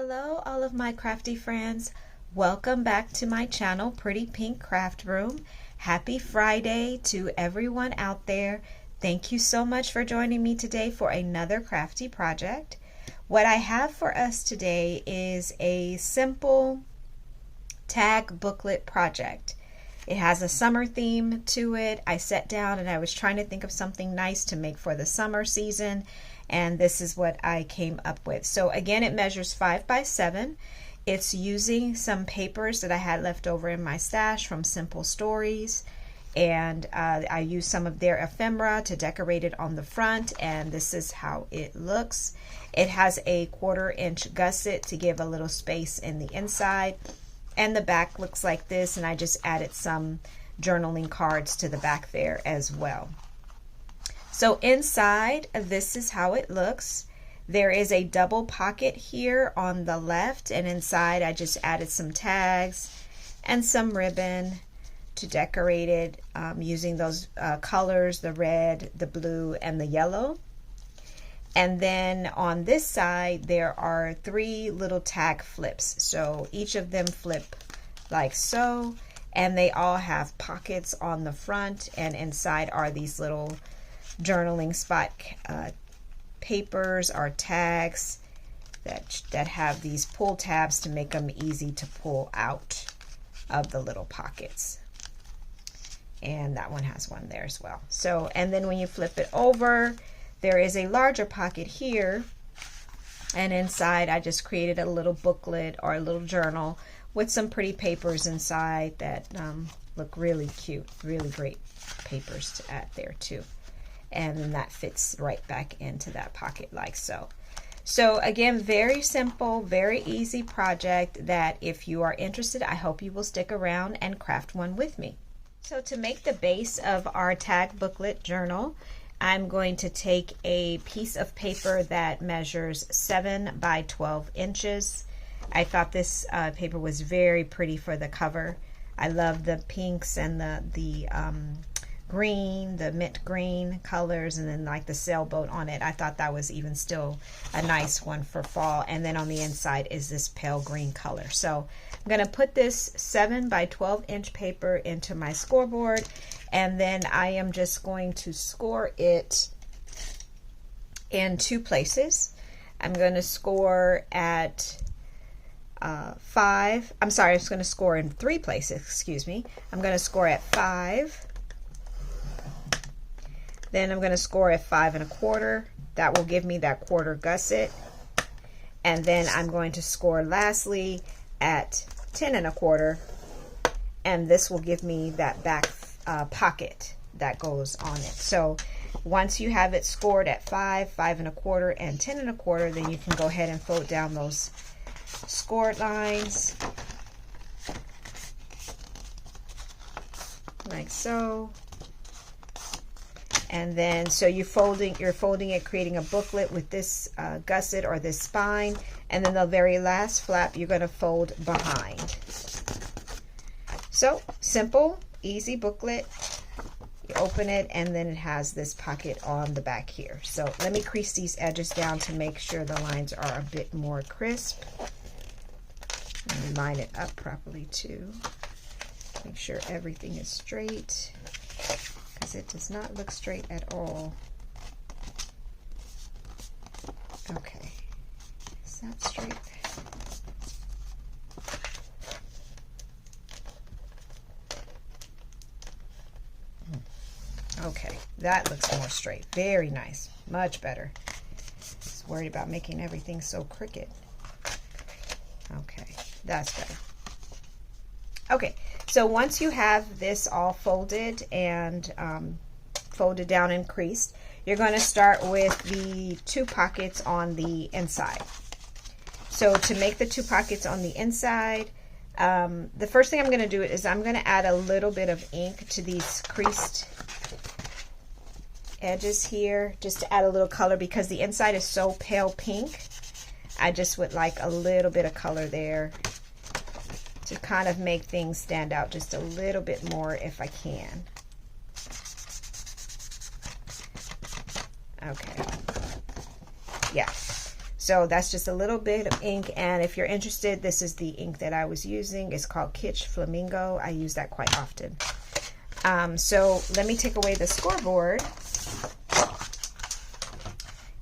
Hello all of my crafty friends. Welcome back to my channel, Pretty Pink Craft Room. Happy Friday to everyone out there. Thank you so much for joining me today for another crafty project. What I have for us today is a simple tag booklet project. It has a summer theme to it. I sat down and I was trying to think of something nice to make for the summer season, and this is what I came up with. So again, it measures 5 by 7. It's using some papers that I had left over in my stash from Simple Stories, and I used some of their ephemera to decorate it on the front, and this is how it looks. It has a 1/4 inch gusset to give a little space in the inside, and the back looks like this, and I just added some journaling cards to the back there as well. So inside, this is how it looks. There is a double pocket here on the left, and inside I just added some tags and some ribbon to decorate it using those colors, the red, the blue, and the yellow. And then on this side, there are 3 little tag flips. So each of them flip like so, and they all have pockets on the front, and inside are these little journaling spot papers or tags that have these pull tabs to make them easy to pull out of the little pockets. And that one has one there as well. So, and then when you flip it over, there is a larger pocket here, and inside I just created a little booklet or a little journal with some pretty papers inside that look really cute, really great papers to add there too. And then that fits right back into that pocket like so. So again, very simple, very easy project that if you are interested, I hope you will stick around and craft one with me. So to make the base of our tag booklet journal, I'm going to take a piece of paper that measures 7 by 12 inches. I thought this paper was very pretty for the cover. I love the pinks and the green, the mint green colors, and then like the sailboat on it. I thought that was even still a nice one for fall. And then on the inside is this pale green color. So I'm going to put this 7 by 12 inch paper into my scoreboard, and then I am just going to score it in 2 places. I'm going to score at 5. I'm sorry, I was going to score in 3 places, excuse me. I'm going to score at 5. Then I'm going to score at 5 1/4. That will give me that 1/4 gusset. And then I'm going to score lastly at 10 1/4. And this will give me that back pocket that goes on it. So once you have it scored at 5, 5 1/4, and 10 1/4, then you can go ahead and fold down those scored lines like so. And then so you're folding it, creating a booklet with this gusset or this spine, and then the very last flap you're going to fold behind. So simple, easy booklet. You open it, and then it has this pocket on the back here. So let me crease these edges down to make sure the lines are a bit more crisp. And line it up properly too. Make sure everything is straight, because it does not look straight at all. Okay, is that straight? Okay, that looks more straight. Very nice, much better. Just worried about making everything so crooked. Okay, that's better. Okay, so once you have this all folded and folded down and creased, you're going to start with the 2 pockets on the inside. So to make the 2 pockets on the inside, the first thing I'm going to do is I'm going to add a little bit of ink to these creased edges here, just to add a little color, because the inside is so pale pink. I just would like a little bit of color there to kind of make things stand out just a little bit more if I can. Okay. Yeah. So that's just a little bit of ink, and if you're interested, this is the ink that I was using. It's called Kitsch Flamingo. I use that quite often. So let me take away the scoreboard,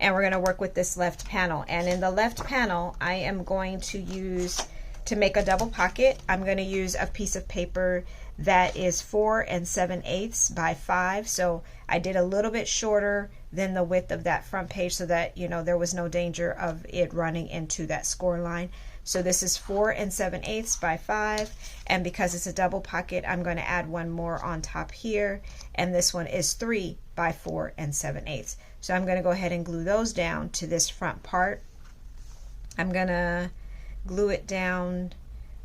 and we're going to work with this left panel. And in the left panel, I am going to use, to make a double pocket, I'm going to use a piece of paper that is 4 7/8 by 5. So I did a little bit shorter than the width of that front page so that, you know, there was no danger of it running into that score line. So this is 4 7/8 by 5, and because it's a double pocket, I'm going to add one more on top here, and this one is 3 by 4 7/8. So I'm going to go ahead and glue those down to this front part. I'm going to glue it down,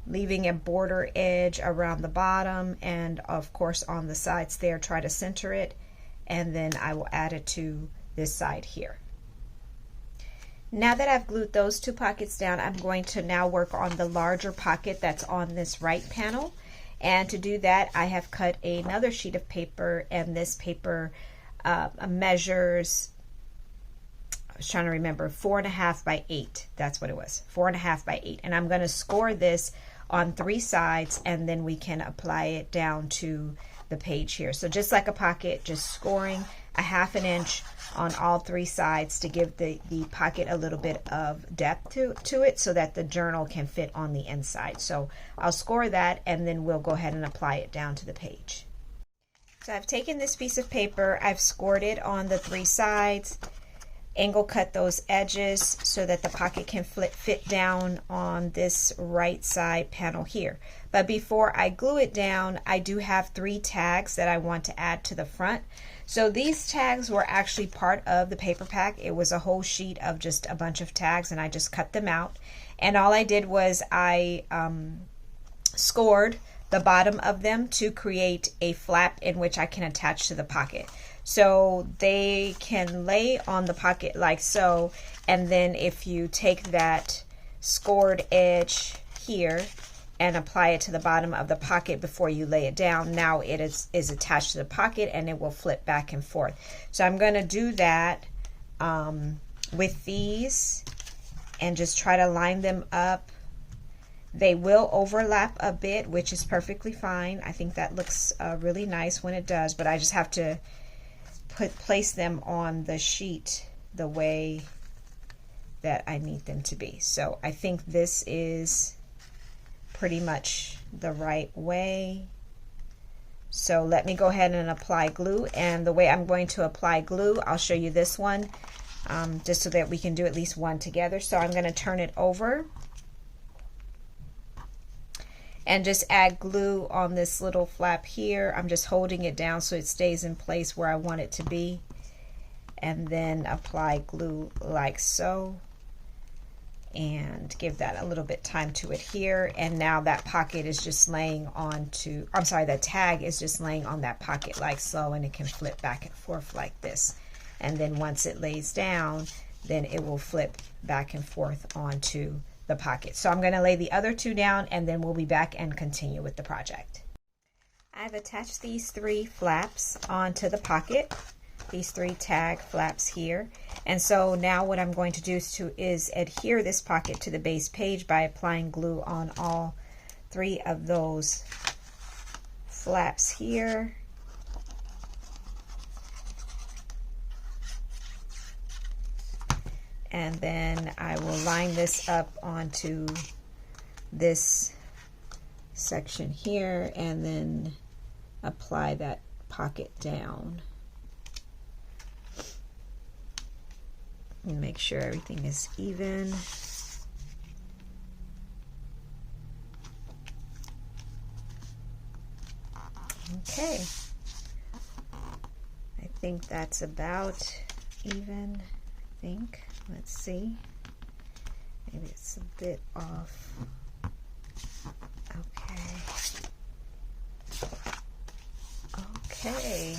leaving a border edge around the bottom, and of course on the sides there, try to center it, and then I will add it to this side here. Now that I've glued those two pockets down, I'm going to now work on the larger pocket that's on this right panel. And to do that, I have cut another sheet of paper, and this paper measures, I was trying to remember, 4.5 by 8. That's what it was, 4.5 by 8. And I'm going to score this on 3 sides, and then we can apply it down to the page here. So just like a pocket, just scoring a 1/2 inch on all 3 sides to give the pocket a little bit of depth to it, so that the journal can fit on the inside. So I'll score that, and then we'll go ahead and apply it down to the page. So I've taken this piece of paper, I've scored it on the 3 sides, angle cut those edges so that the pocket can fit down on this right side panel here. But before I glue it down, I do have 3 tags that I want to add to the front. So these tags were actually part of the paper pack. It was a whole sheet of just a bunch of tags, and I just cut them out. And all I did was I scored the bottom of them to create a flap in which I can attach to the pocket. So they can lay on the pocket like so, and then if you take that scored edge here and apply it to the bottom of the pocket before you lay it down, now it is attached to the pocket, and it will flip back and forth. So I'm going to do that with these and just try to line them up. They will overlap a bit, which is perfectly fine. I think that looks really nice when it does, but I just have to place them on the sheet the way that I need them to be. So I think this is pretty much the right way. So let me go ahead and apply glue, and the way I'm going to apply glue, I'll show you this one just so that we can do at least one together. So I'm going to turn it over and just add glue on this little flap here. I'm just holding it down so it stays in place where I want it to be, and then apply glue like so, and give that a little bit time to adhere. And now that pocket is just laying onto, I'm sorry, the tag is just laying on that pocket like so, and it can flip back and forth like this. And then once it lays down, then it will flip back and forth onto the pocket. So I'm going to lay the other 2 down, and then we'll be back and continue with the project. I've attached these 3 flaps onto the pocket, these 3 tag flaps here. And so now what I'm going to do is adhere this pocket to the base page by applying glue on all 3 of those flaps here. And then I will line this up onto this section here, and then apply that pocket down. And make sure everything is even. Okay. I think that's about even, I think. Let's see. Maybe it's a bit off. Okay.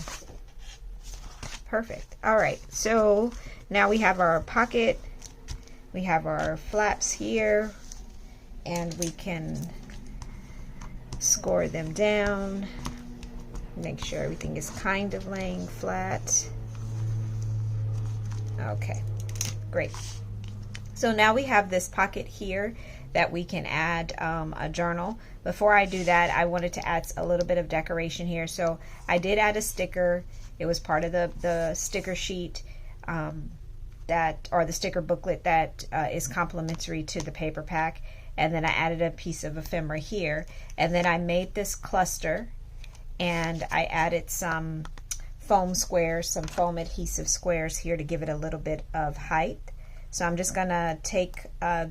Perfect. All right. So now we have our pocket. We have our flaps here, and we can score them down. Make sure everything is kind of laying flat. Okay. Great. So now we have this pocket here that we can add a journal. Before I do that, I wanted to add a little bit of decoration here. So I did add a sticker. It was part of the sticker sheet or the sticker booklet that is complimentary to the paper pack. And then I added a piece of ephemera here. And then I made this cluster, and I added some foam squares, some foam adhesive squares here to give it a little bit of height. So I'm just gonna take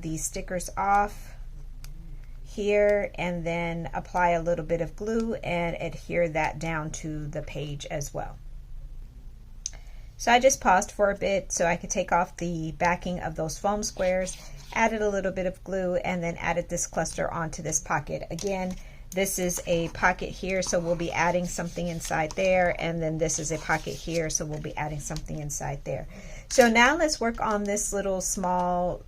these stickers off here and then apply a little bit of glue and adhere that down to the page as well. So I just paused for a bit so I could take off the backing of those foam squares, added a little bit of glue, and then added this cluster onto this pocket. Again, this is a pocket here, so we'll be adding something inside there, and then this is a pocket here, so we'll be adding something inside there. So now let's work on this little small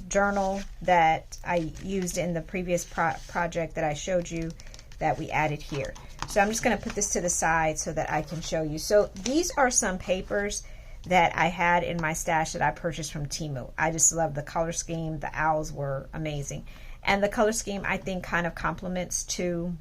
journal that I used in the previous project that I showed you that we added here. So I'm just going to put this to the side so that I can show you. So these are some papers that I had in my stash that I purchased from Temu. I just love the color scheme. The owls were amazing. And the color scheme, I think, kind of complements to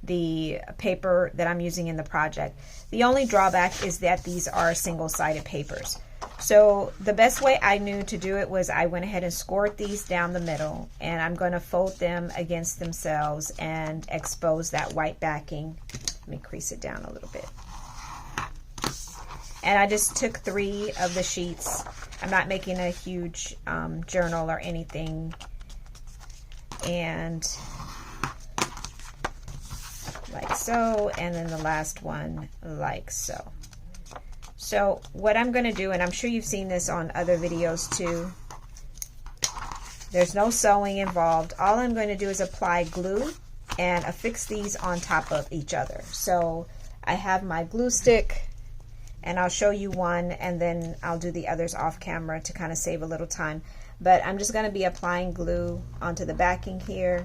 the paper that I'm using in the project. The only drawback is that these are single-sided papers. So the best way I knew to do it was I went ahead and scored these down the middle, and I'm going to fold them against themselves and expose that white backing. Let me crease it down a little bit. And I just took 3 of the sheets. I'm not making a huge journal or anything. And like so, and then the last one like so. So what I'm going to do, and I'm sure you've seen this on other videos too, there's no sewing involved. All I'm going to do is apply glue and affix these on top of each other. So I have my glue stick, and I'll show you one, and then I'll do the others off camera to kind of save a little time. But I'm just going to be applying glue onto the backing here.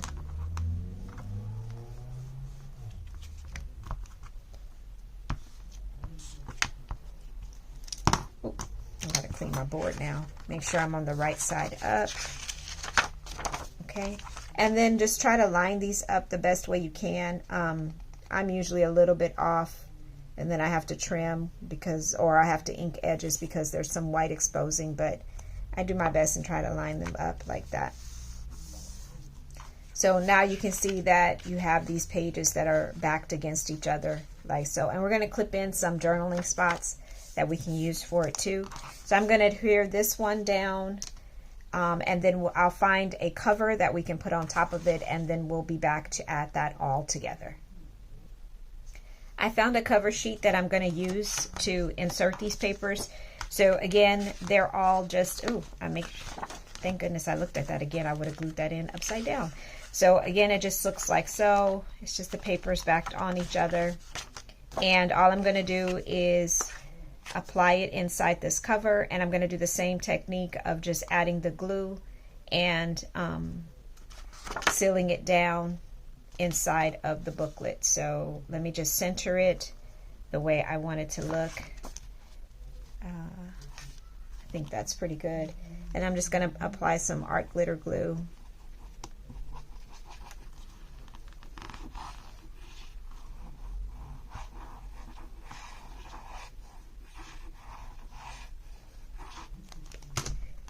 Oh, I gotta clean my board now. Make sure I'm on the right side up. Okay, and then just try to line these up the best way you can. I'm usually a little bit off, and then I have to trim or I have to ink edges because there's some white exposing, but I do my best and try to line them up like that. So now you can see that you have these pages that are backed against each other like so. And we're going to clip in some journaling spots that we can use for it too. So I'm going to adhere this one down, and then I'll find a cover that we can put on top of it, and then we'll be back to add that all together. I found a cover sheet that I'm going to use to insert these papers. So again, they're all just, thank goodness I looked at that again. I would have glued that in upside down. So again, it just looks like so. It's just the papers backed on each other. And all I'm going to do is apply it inside this cover, and I'm going to do the same technique of just adding the glue and sealing it down inside of the booklet. So let me just center it the way I want it to look. I think that's pretty good. And I'm just going to apply some art glitter glue.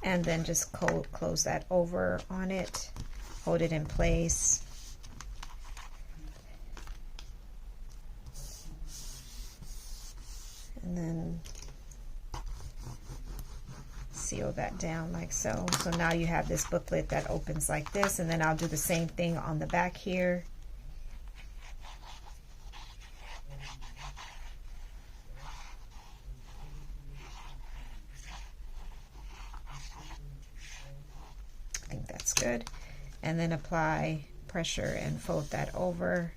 And then just close that over on it, hold it in place. And then seal that down like so. So now you have this booklet that opens like this, and then I'll do the same thing on the back here. I think that's good. And then apply pressure and fold that over.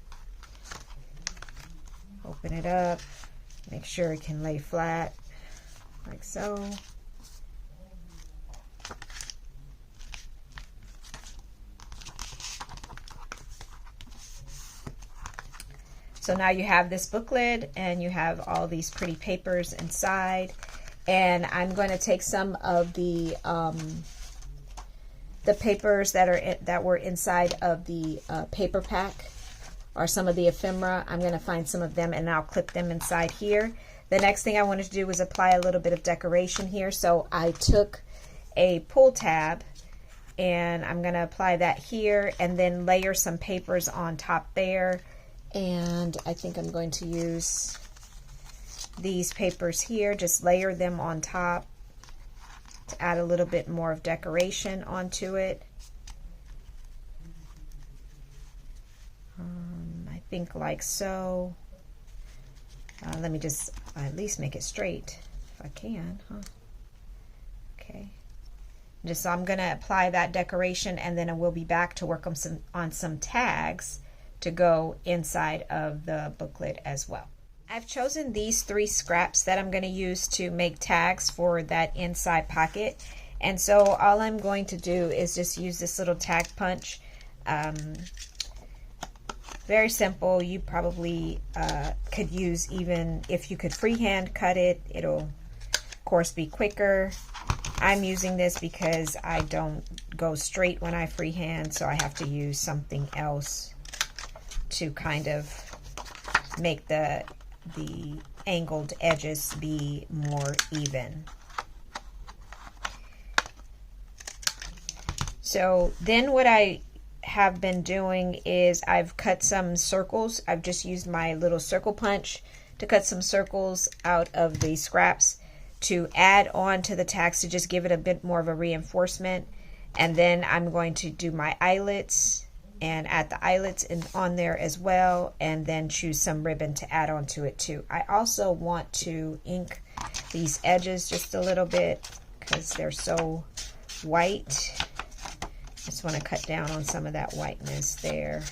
Open it up. Make sure it can lay flat like so. So now you have this booklet, and you have all these pretty papers inside, And I'm going to take some of the papers that were inside of the paper pack, or some of the ephemera. I'm going to find some of them and I'll clip them inside here. The next thing I wanted to do was apply a little bit of decoration here. So I took a pull tab and I'm going to apply that here and then layer some papers on top there. And I think I'm going to use these papers here, just layer them on top to add a little bit more of decoration onto it. I think like so. Let me just at least make it straight if I can, huh? Okay. Just so I'm going to apply that decoration, and then I will be back to work on some tags to go inside of the booklet as well. I've chosen these 3 scraps that I'm going to use to make tags for that inside pocket. And so all I'm going to do is just use this little tag punch. Very simple. You probably could use, even if you could freehand cut it, it'll of course be quicker. I'm using this because I don't go straight when I freehand, so I have to use something else to kind of make the angled edges be more even. So then what I have been doing is I've cut some circles. I've just used my little circle punch to cut some circles out of the scraps to add on to the tags to just give it a bit more of a reinforcement. And then I'm going to do my eyelets and add the eyelets on there as well, and then choose some ribbon to add on to it too. I also want to ink these edges just a little bit because they're so white. Just want to cut down on some of that whiteness there.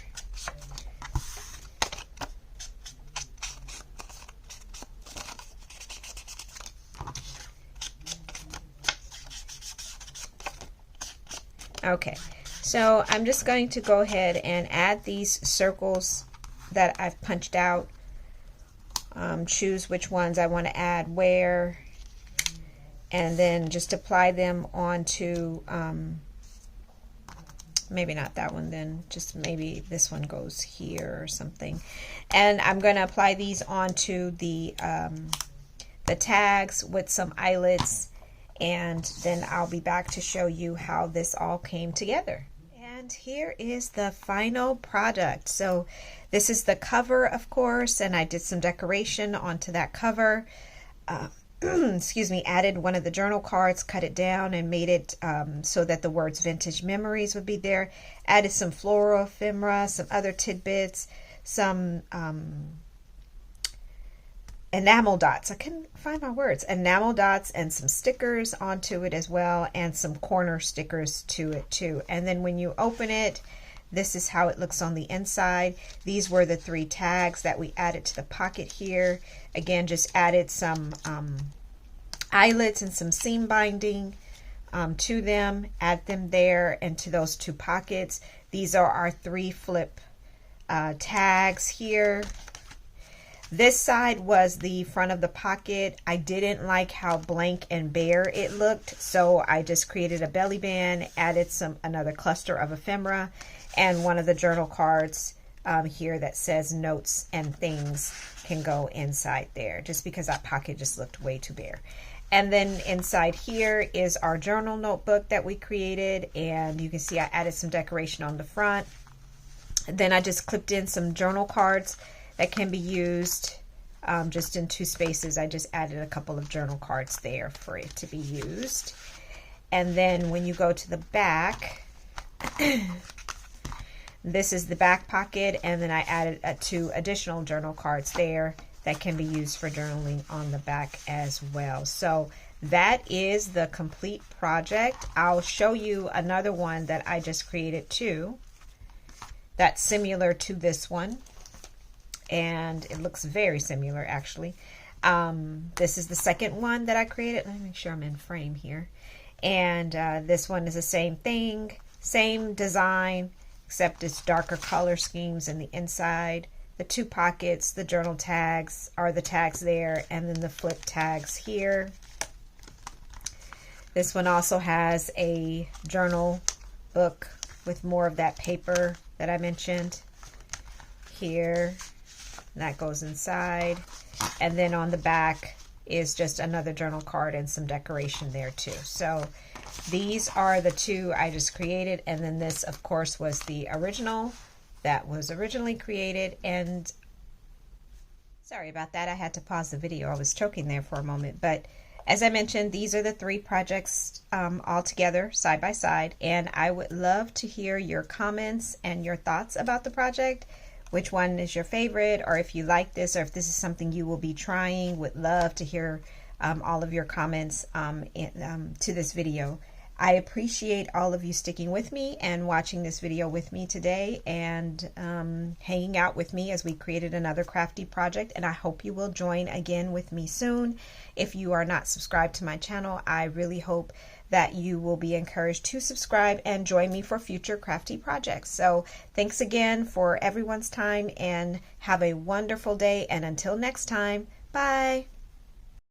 Okay, so I'm just going to go ahead and add these circles that I've punched out. Choose which ones I want to add where, and then just apply them onto maybe not that one, then just maybe this one goes here or something. And I'm going to apply these onto the tags with some eyelets, and then I'll be back to show you how this all came together. And here is the final product. So this is the cover, of course, and I did some decoration onto that cover. Excuse me, added one of the journal cards, cut it down and made it so that the words Vintage Memories would be there. Added some floral ephemera, some other tidbits, some enamel dots. I couldn't find my words. Enamel dots and some stickers onto it as well, and some corner stickers to it too. And then when you open it, this is how it looks on the inside. These were the 3 tags that we added to the pocket here. Again, just added some eyelets and some seam binding to them. Add them there and to those 2 pockets. These are our 3 flip tags here. This side was the front of the pocket. I didn't like how blank and bare it looked, so I just created a belly band, added another cluster of ephemera, and one of the journal cards here that says notes and things can go inside there, just because that pocket just looked way too bare. And then inside here is our journal notebook that we created, and you can see I added some decoration on the front. And then I just clipped in some journal cards that can be used just in 2 spaces. I just added a couple of journal cards there for it to be used. And then when you go to the back, this is the back pocket, and then I added 2 additional journal cards there that can be used for journaling on the back as well. So that is the complete project. I'll show you another one that I just created too, that's similar to this one, and it looks very similar actually. This is the second one that I created. Let me make sure I'm in frame here. And this one is the same thing, same design, except it's darker color schemes in the inside. The 2 pockets, the journal tags are the tags there, and then the flip tags here. This one also has a journal book with more of that paper that I mentioned here. That goes inside. And then on the back is just another journal card and some decoration there too. So these are the two I just created. And then this, of course, was the original that was originally created. And sorry about that. I had to pause the video. I was choking there for a moment. But as I mentioned, these are the three projects all together, side by side. And I would love to hear your comments and your thoughts about the project. Which one is your favorite, or if you like this, or if this is something you will be trying. Would love to hear all of your comments to this video. I appreciate all of you sticking with me and watching this video with me today, and hanging out with me as we created another crafty project. And I hope you will join again with me soon. If you are not subscribed to my channel, I really hope that you will be encouraged to subscribe and join me for future crafty projects. So thanks again for everyone's time, and have a wonderful day. And until next time, bye.